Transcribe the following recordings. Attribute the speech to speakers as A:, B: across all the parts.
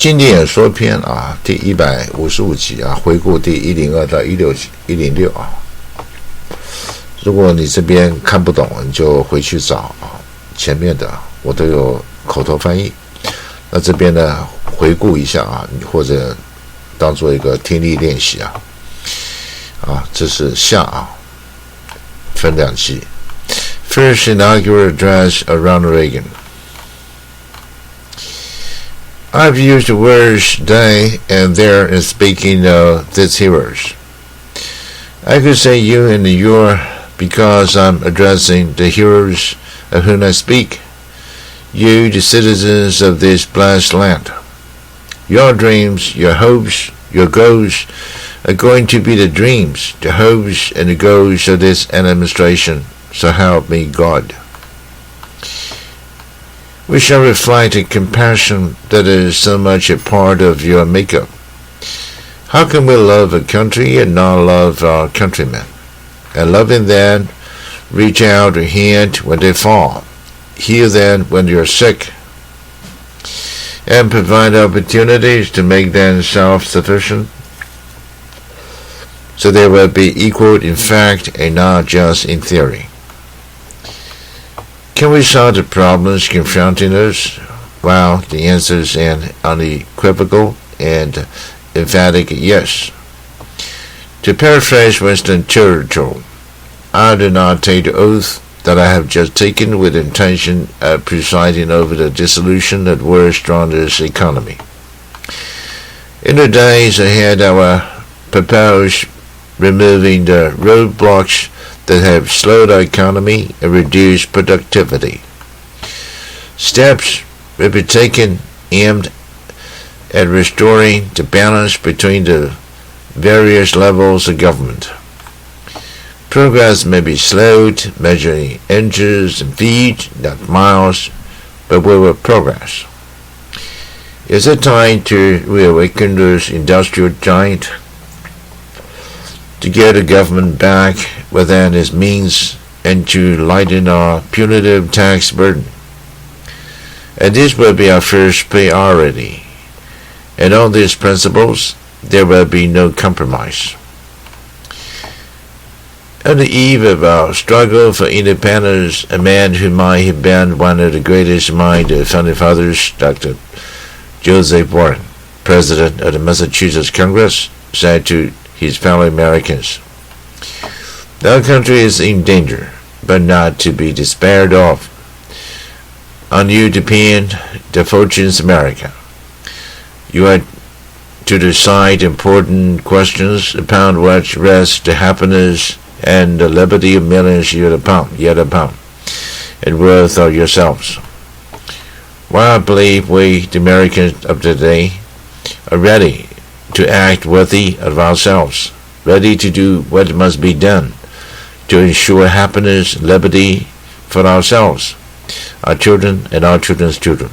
A: 经典演说篇啊，第155集啊，回顾第102-106啊。如果你这边看不懂，你就回去找啊，前面的我都有口头翻译。那这边呢，回顾一下啊，或者当做一个听力练习啊。这是下啊，分两集。First inaugural address around Reagan. I've used words they and there in speaking of these heroes. I could say you and your because I'm addressing the heroes of whom I speak. You, the citizens of this blessed land. Your dreams, your hopes, your goals are going to be the dreams, the hopes, and the goals of this administration. So help me God. We shall reflect the compassion that is so much a part of your makeup. How can we love a country and not love our countrymen? And loving them, reach out a hand when they fall, heal them when you're sick, and provide opportunities to make them self-sufficient, so they will be equal in fact and not just in theory. Can we solve the problems confronting us? Well, the answer is an unequivocal and emphatic yes. To paraphrase Winston Churchill, I do not take the oath that I have just taken with the intention of presiding over the dissolution of the world's strongest economy. In the days ahead, I will propose removing the roadblocks that have slowed our economy and reduced productivity. Steps will be taken aimed at restoring the balance between the various levels of government. Progress may be slowed, measuring inches and feet, not miles, but we will progress. Is it time to reawaken this industrial giant? To get the government back within its means and to lighten our punitive tax burden. And this will be our first priority. And on these principles, there will be no compromise. On the eve of our struggle for independence, a man who might have been one of the greatest minds of the founding fathers, Dr. Joseph Warren, president of the Massachusetts Congress, said to his fellow Americans, "Our country is in danger, but not to be despaired of. On you depend the fortunes of America. You are to decide important questions upon which rests the happiness and the liberty of millions yet upon, and worth of yourselves." While I believe we, the Americans of today, are ready to act worthy of ourselves, ready to do what must be done to ensure happiness and liberty for ourselves, our children, and our children's children.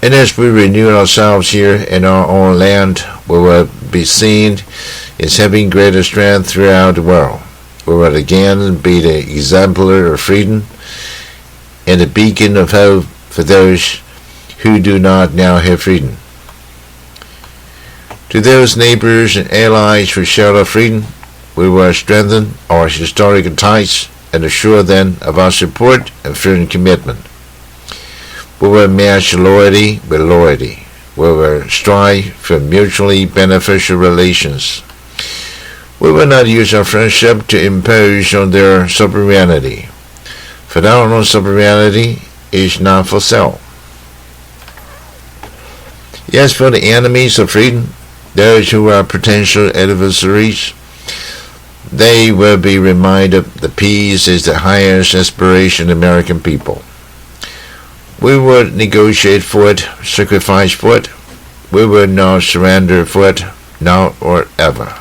A: And as we renew ourselves here in our own land, we will be seen as having greater strength throughout the world. We will again be the exemplar of freedom and the beacon of hope for those who do not now have freedom. To those neighbors and allies who share our freedom, we will strengthen our historical ties and assure them of our support and firm commitment. We will match loyalty with loyalty. We will strive for mutually beneficial relations. We will not use our friendship to impose on their sovereignty, for our own sovereignty is not for sale. As for the enemies of freedom, those who are potential adversaries, they will be reminded that peace is the highest aspiration of the American people. We will negotiate for it, sacrifice for it. We will not surrender for it, now or ever.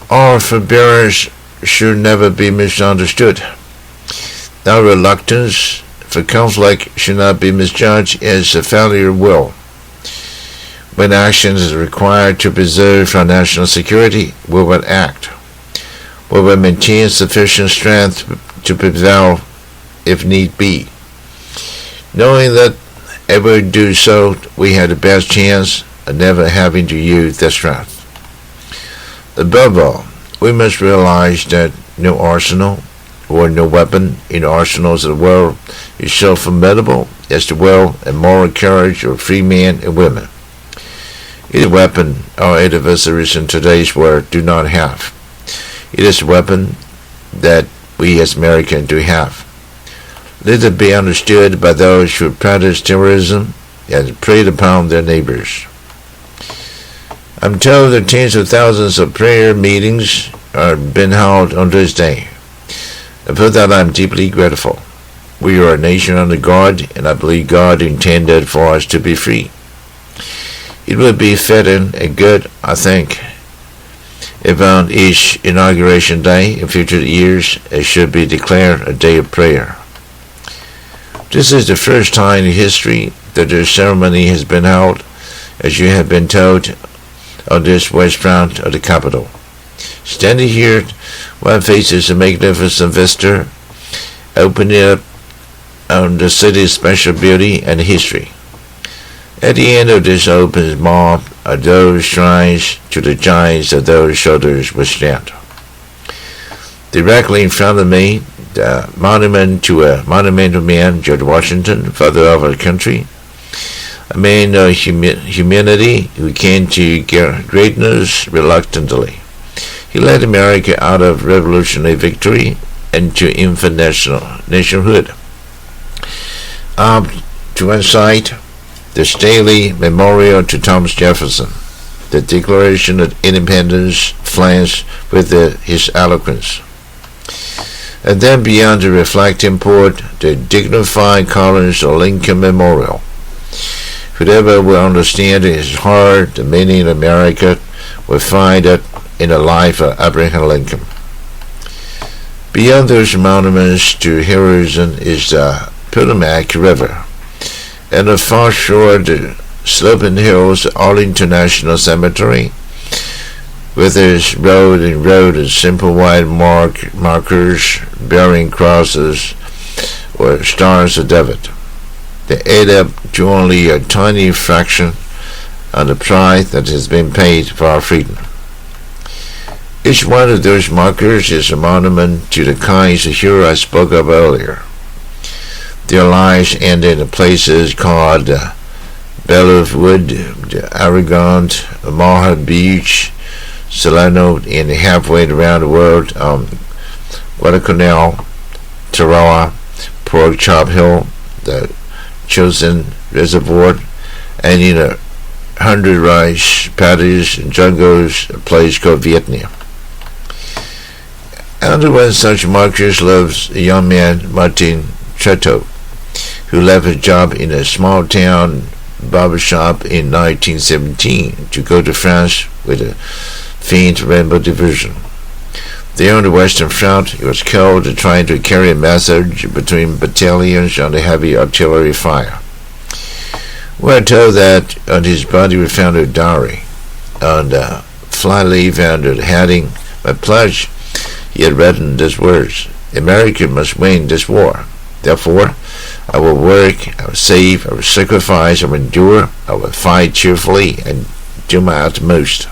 A: Our forbearance should never be misunderstood. Our reluctance for conflict should not be misjudged as a failure of will. When action is required to preserve our national security, we will act. We will maintain sufficient strength to prevail if need be, knowing that ever do so, we have the best chance of never having to use that strength. Above all, we must realize that no arsenal or no weapon in the arsenals of the world is so formidable as the will and moral courage of free men and women. It is a weapon our adversaries in today's world do not have. It is a weapon that we as Americans do have. Let it be understood by those who practice terrorism and prey upon their neighbors. I'm told that tens of thousands of prayer meetings are being held on this day. And for that I'm deeply grateful. We are a nation under God, and I believe God intended for us to be free. It would be fitting and good, I think, if on each inauguration day in future years it should be declared a day of prayer. This is the first time in history that this ceremony has been held, as you have been told, on this west front of the Capitol. Standing here, one faces a magnificent vista, opening up on the city's special beauty and history. At the end of this open mall are those shrines to the giants of those shoulders which stand. Directly in front of me, the monument to a monumental man, George Washington, father of our country, a man of humanity who came to greatness reluctantly. He led America out of revolutionary victory and to infant nationhood. Up to one side, the stately memorial to Thomas Jefferson, the Declaration of Independence flames with his eloquence. And then beyond the reflecting port, the dignified columns of Lincoln Memorial. Whoever will understand in his heart the meaning of America will find it in the life of Abraham Lincoln. Beyond those monuments to heroism is the Potomac River, and the far shore of the sloping hills of Arlington National Cemetery, with its road and simple white markers bearing crosses or stars of David. They add up to only a tiny fraction of the price that has been paid for our freedom. Each one of those markers is a monument to the kinds of heroes I spoke of earlier. Their lives ended in places called Belleau Wood, Aragon, Omaha Beach, Solano, and halfway around the world, Guadalcanal, Tarawa, Pork Chop Hill, the Chosin Reservoir, and in 100 rice paddies and jungles, a place called Vietnam. Under one such markers lives a young man, Martin Tretto, who left his job in a small town barbershop in 1917 to go to France with a faint Rainbow Division. There on the Western Front, he was killed trying to carry a message between battalions under heavy artillery fire. We are told that on his body we found a diary. On the flyleaf under the heading, "My pledge," he had written these words: "America must win this war. Therefore, I will work, I will save, I will sacrifice, I will endure, I will fight cheerfully and do my utmost,"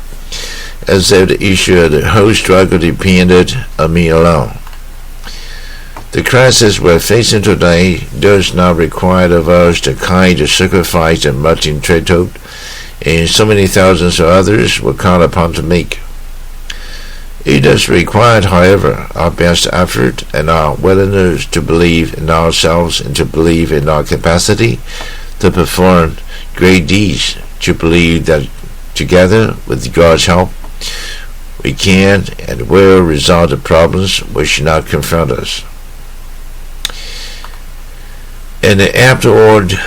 A: as if the issue of the whole struggle depended on me alone. The crisis we're facing today does not require of us the kind of sacrifice that Martin Tretto and so many thousands of others were called upon to make. It does require, however, our best effort and our willingness to believe in ourselves and to believe in our capacity to perform great deeds, to believe that together, with God's help, we can and will resolve the problems which now confront us. And afterward,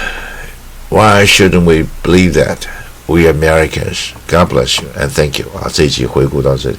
A: why shouldn't we believe that? We are Americans. God bless you and thank you. 这一集回顾到这里。